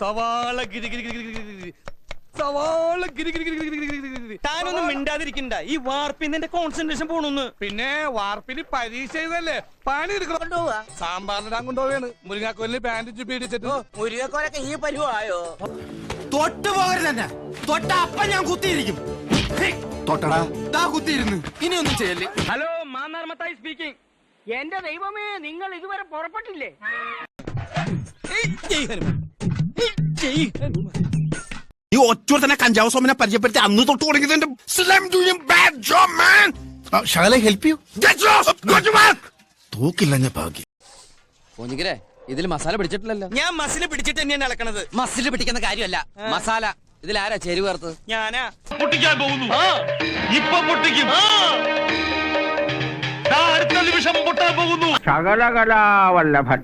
സവാള ഗിരി ഗിരി ഗിരി ഗിരി ഗിരി സവാള ഗിരി ഗിരി ഗിരി ഗിരി ഗിരി ഗിരി. താനൊന്നും മിണ്ടാതിരിക്കണ്ട. ഈ വാർപ്പിന്റെ കോൺസെൻട്രേഷൻ പോണൊന്ന്. പിന്നെ വാർപ്പിന് പരീക്ഷ എഴുതല്ലേ, പണി എടുക്കണം. സാമ്പാറിനിടാൻ കൊണ്ടുപോവാണ്. മുരിങ്ങാക്കോലിന് ബാൻഡേജ് പീഡിച്ചിട്ട്. മുരുകക്കോലൊക്കെ ഈ പരുവായോ? തൊട്ട് പോകരുത് തന്നെ. തൊട്ട അപ്പം ഞാൻ കുത്തിയിരിക്കും. തൊട്ടടാ ദാ കുത്തിയിരുന്നു. ഇനി ഒന്നും ചെയ്യല്ലേ. Hello, Mannar Mathai speaking. എന്റെ ദൈവമേ, നിങ്ങൾ ഇതുവരെ പുറപ്പെട്ടില്ലേ? ഈ ഒറ്റ തന്നെ കഞ്ചാവ് സോമനെ പരിചയപ്പെടുത്തി അന്ന് തൊട്ട് തുടങ്ങിയതിന്റെ തോക്കില്ല ഞാൻ ഭാഗ്യം. പോഞ്ഞിക്കരെ, ഇതിൽ മസാല പിടിച്ചിട്ടില്ലല്ലോ. ഞാൻ മസില് പിടിച്ചിട്ട് തന്നെയാണ് ഇളക്കണത്. മസിൽ പിടിക്കുന്ന കാര്യമല്ല, മസാല. ഇതിലാരാ ചേരുവ ചേർത്തത്? ഞാനാ. പൊട്ടിക്കാൻ പോകുന്നു. ഇപ്പൊ പൊട്ടിക്കും. അടുത്ത നിമിഷം പൊട്ടാൻ പോകുന്നു. ശകലകലാവല്ലഭൻ